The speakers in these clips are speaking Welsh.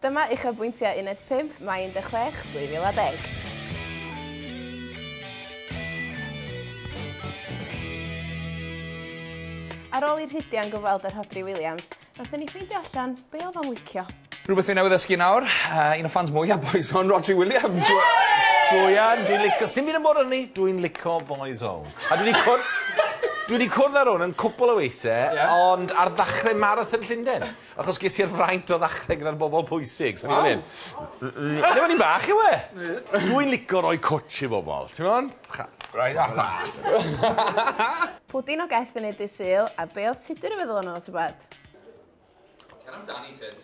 Dyma uchelbwyntiau 15, Mai 16, 2010. Ar ôl i'r hydia'n gyfweld ar Rhodri Williams, nathon ni ffeindio allan be oedd o'n licio. Rhywbeth i newydd ysgu nawr, un o fans mwyaf Boyzone, Rhodri Williams. Dwi'n licio, dim byd yn bod yn ni, dwi'n licio Boyzone. A dwi wedi cwrdd ar hwn yn cwpl o weithiau, ond ar ddechrau Marathon Llundain. Achos ges i'r fraint o ddechrau gyda'r bobl pwysig. So ni'n mynd, ddim yn un bach yw e. Dwi'n licio roi cwtch i bobl, ti'n mynd? Pwdin o gaeth yn ei dysil, a be oedd tudur y feddwl yno, ti'n bad? Can amdani, Tid.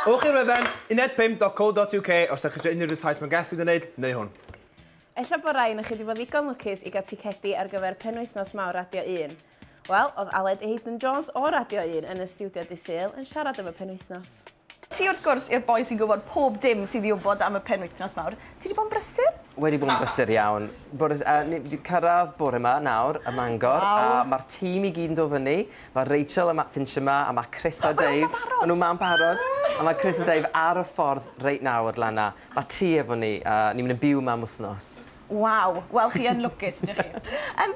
Owch i'r wefan uned5.co.uk os ydych chi eisiau unrhyw sais mae'n gaeth wedi wneud, neu hwn. Ella bod rai chi wedi bod ddigon lwcus i gael ticedi ar gyfer penwythnos mawr Radio 1. Wel, oedd Aled Hayden Jones o Radio 1 yn y stiwdio dysil yn siarad am y penwythnos. Ti wrth gwrs i'r boi sy'n gwybod pob dim sydd i wybod am y penwythnos mawr. Ti wedi bod yn brysur? Wedi bod yn brysur iawn. Ni wedi cyrraedd bore yma nawr, y Mangor, a mae'r tîm i gyd yn dod fyny. Mae Rachel a Matt Finch yma, a mae Chris a Dave. Maen nhw ma'n barod. A mae Chris a Dave ar y ffordd reit nawr lana. Mae ti efo ni, a ni'n mynd yn byw yma am wythnos. Waw, wel chi yn lwcus, ydych chi.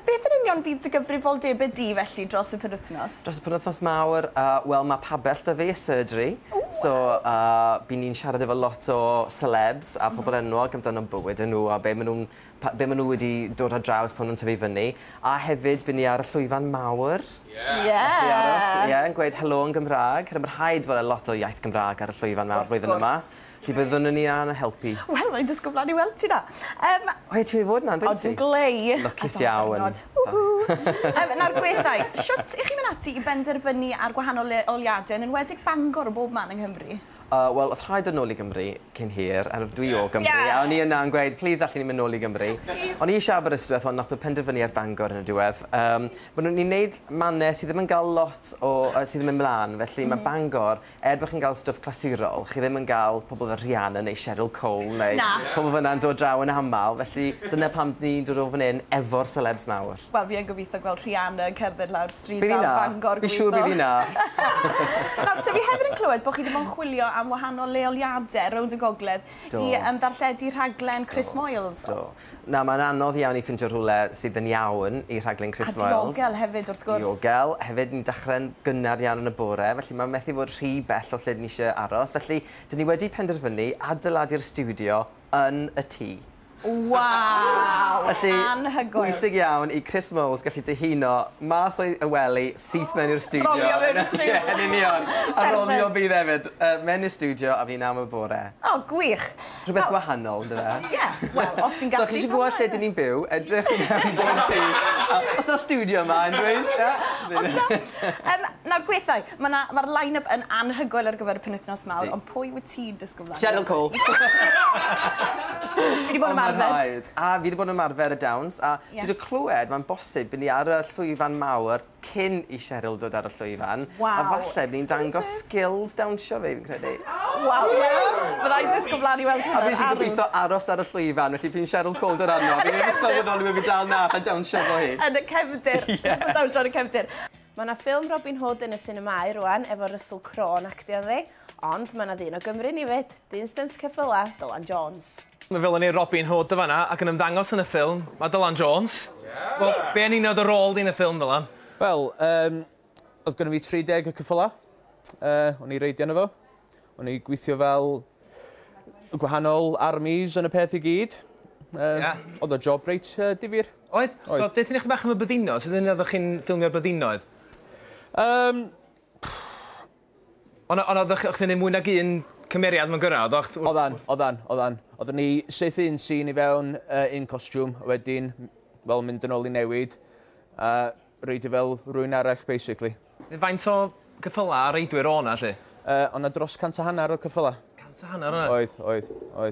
Beth yn union fydd dy gyfrifoldebau di felly dros y penwythnos? Dros y penwythnos mawr, wel mae pabell da fi y surgery. So, bydd ni'n siarad efo lot o celebs a pobl enwog amdano bywyd nhw a be maen nhw wedi dod ar draws pan nhw'n tyfu fyny. A hefyd, bydd ni ar y llwyfan mawr. Yn gweud helo yn Gymraeg. Mae'n rhaid fod lot o iaith Gymraeg ar y llwyfan mawr flwyddyn yma. Ti byddwn ni a'n helpu. Wel, mae'n disgwyl i weld ti na. O, ti'n fod na, dwi'n ti? O, dwi'n glei. Lwcus iawn. Na'r gweithau, siwt i'ch chi'n mynd ati i benderfynu ar gwahanol leoliadau yn enwedig Bangor o bob man yng Nghymru? Wel, oedd rhaid yn ôl i Gymru cyn hir, a dwi o Gymru, a o'n i yna'n gweud, please allan ni'n mynd nôl i Gymru. O'n i eisiau Aberystwyth, ond nath o penderfynu ar Bangor yn y diwedd. Mae nhw'n wneud mannau sydd ddim yn cael lot o, sydd ddim yn mlaen, felly mae Bangor, bod chi'n cael stwff clasurol, chi ddim yn cael pobl fel Rihanna neu Cheryl Cole, neu pobl fyna'n dod draw yn aml, felly dyna pam ni'n dod o fan hyn efo'r celebs mawr. Wel, fi yn gobeithio gweld Rihanna yn cerdded lawr stryd fel Bangor. Fi siŵr bydd hi na. Nawr, fi hefyd yn clywed bod chi ddim yn chwilio am wahanol leoliadau rownd y gogledd i darlledu rhaglen Chris Moyles. Na, mae'n anodd iawn i ffindio rhywle sydd yn iawn i rhaglen Chris Moyles. A diogel hefyd wrth gwrs. Diogel, hefyd ni'n dechrau'n gynnar iawn yn y bore, felly mae'n methu fod rhy bell o lle ni eisiau aros. Felly, dyn ni wedi penderfynu adeiladu'r studio yn y tŷ. Waw! Anhygoel. Bwysig iawn i Chris Moyles gallu dyhuno mas o'i wely syth mewn i'r studio. Romeo mewn i'r studio. Yn union. A Romeo bydd hefyd mewn i'r studio a fi'n am y bore. O, gwych. Rhywbeth wahanol, dy fe? Ie, wel, os ti'n gallu... So, chi eisiau gwybod lle dyn ni'n byw, edrych yn mewn bob tŷ. Os na studio yma, Andrew? Nawr gweithau, mae'r line-up yn anhygoel ar gyfer y penwythnos mawr, ond pwy wyt ti'n disgwyl? Cheryl Cole. Fi wedi bod yn ymarfer. A fi wedi bod yn ymarfer y Downs, a dwi wedi clywed mae'n bosib bod ni ar y llwyfan mawr cyn i Cheryl dod ar y llwyfan. A falle bod ni'n dangos skills dawnsio fi, fi'n credu. Waw, byddai'n disgwyl blaen i weld hwnna. A fi eisiau gobeithio aros ar y llwyfan, felly fi'n Cheryl Cole dod arno. Fi'n mynd i sylweddoli fi dal na a dawnsio fo hi. Yn y cefndir, jyst y dawnsio yn y cefndir. Mae yna ffilm Robin Hood yn y sinemau rwan efo Russell Crowe yn actio ddi, ond mae yna ddyn o Gymru ni fyd, dyn stents ceffyla, Dylan Jones. Mae fel yn ei Robin Hood y fanna, ac yn ymddangos yn y ffilm, mae Dylan Jones. Wel, be yn un o'r rôl di'n y ffilm, Dylan? Wel, oedd gynnu fi 30 y cyffyla. O'n i reidio yna fo. O'n i gweithio fel gwahanol armies yn y peth i gyd. Oedd o job reit difyr. Oedd? So, deithyn eich bach am y byddino? Sut ydyn oeddech chi'n ffilmio'r byddinoedd? Ond oeddech chi'n ei mwy nag un cymeriad mewn gyrra? Oeddan. Oedden ni syth un scene i fewn un costiwm, wedyn, fel mynd yn ôl i newid, a reidio fel rhywun arall, basically. Faint o cyffyla a reidwyr o'na, lle? O'na dros 150 o cyffyla. 150 o'na? Oedd.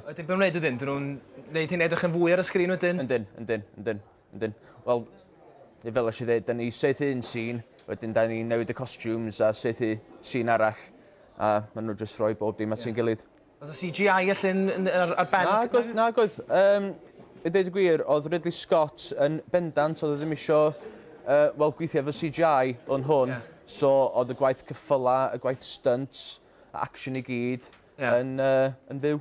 Wedyn, beth wneud wedyn? Dyn nhw'n neud hi'n edrych yn fwy ar y sgrin wedyn? Yndyn. Wel, fel ys i ddweud, da ni syth un scene, wedyn da ni newid y costiwms a syth un scene arall, a maen nhw jyst rhoi bob dim at sy'n gilydd. Oedd y CGI allan ar ben? Na, gwyth. I dweud y gwir, oedd Ridley Scott yn bendant, oedd ddim eisiau gweithio efo CGI o'n hwn. So, oedd y gwaith cyffyla, y gwaith stunts, y action i gyd, yn fyw.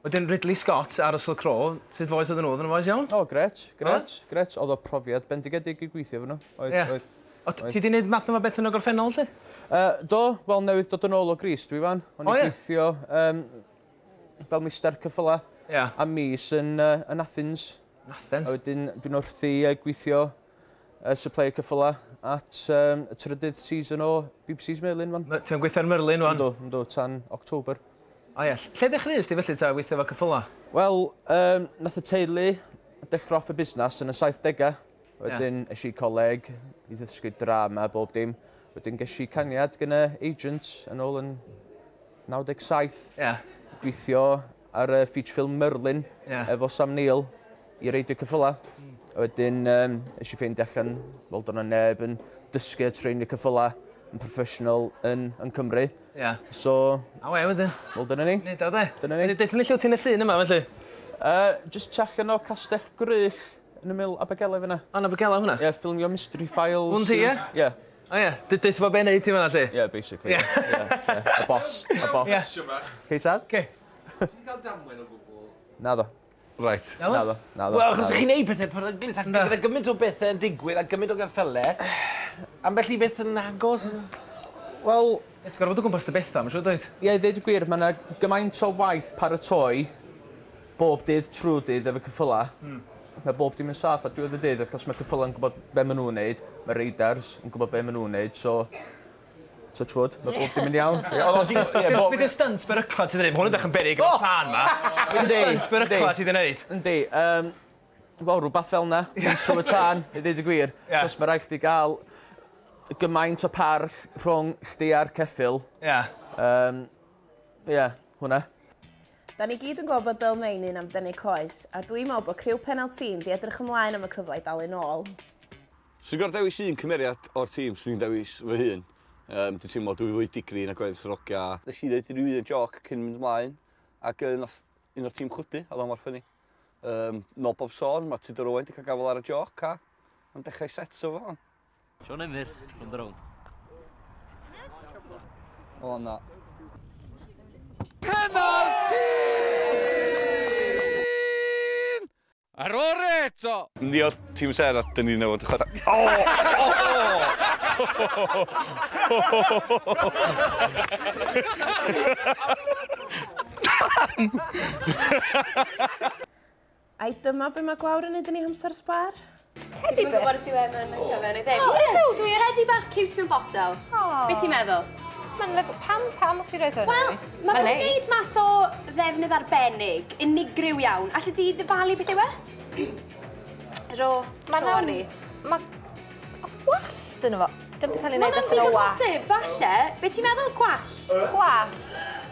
Wedyn Ridley Scott a Russell Crowe, sut foes oedden nhw? Oedden nhw foes iawn? O, gret. Oedd o profiad bendigedig i gweithio fy nhw. Ti di wneud math yma beth yn o gorffennol, lle? Do, wel newydd dod yn ôl o Gris, dwi fan. O'n i gweithio fel mister cyffyla am mis yn Athens. A wedyn dwi'n wrthi gweithio supply cyffyla at y trydydd season o BBC's Merlin fan. Ti'n gweithio ar Merlin fan? Ynddo, tan October. O ie, lle dechreuais ti felly ta weithio efo cyffyla? Wel, nath y teulu dechrau off y busnes yn y 70au. Wedyn eisiau coleg, i ddysgu drama, bob dim. Wedyn ges i caniad gyda agent yn ôl yn 97. Gweithio ar y feature film Merlin efo Sam Neill i reidio cyffyla. Wedyn eisiau ffeindio allan, wel do'n neb yn dysgu a treinio cyffyla yn professional yn Cymru. So... A wedyn? Wel, dyna ni. Nid o de. Dyna ni. Deithio ni lle ti'n y llun yma, felly? Just checkan o Castell Gryll yn y mil Abergele fyna. Yn Abergele hwnna? Ie, ffilmio Mystery Files. Hwn ti, ie? Ie. O ie, deithio fo be neud ti fyna, lle? Ie, basically. Y boss. Y boss. Cei tad? Ce. Ti'n cael damwen o gwbl? Naddo. Right. Naddo. Wel, achos chi'n neud pethau paraglis, a gyda gymaint o bethau yn digwydd, a gymaint o geffylau, ambell i beth yn agos. Wel... Ti'n gorfod bod o gwmpas dy bethau, mae'n siŵr dweud? Ie, dweud y gwir, mae yna gymaint o waith paratoi bob dydd trwy dydd efo cyffyla. Mae bob dim yn saff a diwedd y dydd, achos mae cyffyla yn gwybod be maen nhw'n neud, mae reidars yn gwybod be maen nhw'n neud, so... Touch wood, mae bob dim yn iawn. Bydd y stunts berygla ti wedi neud, hwn yn dechrau'n berig o'r tân ma. Bydd y stunts berygla ti wedi neud? Yndi, wel, rhywbeth fel yna, trwy y tân, i ddweud y gwir. Chos mae rhaid i gael gymaint o parch rhwng chdi a'r ceffil. Ie, hwnna. Da ni gyd yn gwybod bod Dyl Meinin am dynnu coes, a dwi'n meddwl bod criw penal tîm di edrych ymlaen am y cyfle i dal yn ôl. Swn i'n gorfod dewis un cymeriad o'r tîm, swn i'n dewis fy hun. Dwi'n teimlo dwi fwy digri na gweddill rogia. Nes i ddweud rhywun y joc cyn mynd ymlaen, ac nath un o'r tîm chwdu, oedd o'n mor ffynnu. Nôl bob sôn, mae Tudor Owen wedi cael gafel ar y joc, a mae'n dechrau setso fo. Sean Emyr, round the round. O, na. Penalty! Ar ôl eto! Ni oedd tîm Ser a dyn ni'n newid chwarae. Ai dyma be mae Gwawr yn neud yn ei hamser sbar? Teddy yn gwybod os yw Emma yn cyfer neu ddim. Ydw, dwi yn. Teddy bach cute mewn botel. Be ti'n meddwl? Pam o ti'n rhaid hwnna? Wel, mae wedi gwneud mas o ddefnydd arbennig, unigryw iawn. Allet ti ddifalu beth yw e? Sori. Os gwallt yn efo, dim di cael ei wneud allan o Mae'n bosib, falle. Be ti'n meddwl gwallt? Gwallt?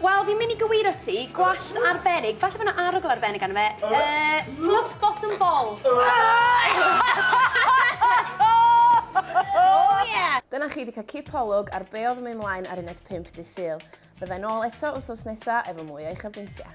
Wel, fi'n mynd i gywiro ti, gwallt arbennig. Falle bod yna arogl arbennig arno fe. Fluff bottom ball. Dyna chi wedi cael cipolwg ar be oedd yn mynd ymlaen ar uned 5 dydd Sul. Byddai'n ôl eto wsos nesaf efo mwy o uchafbwyntiau.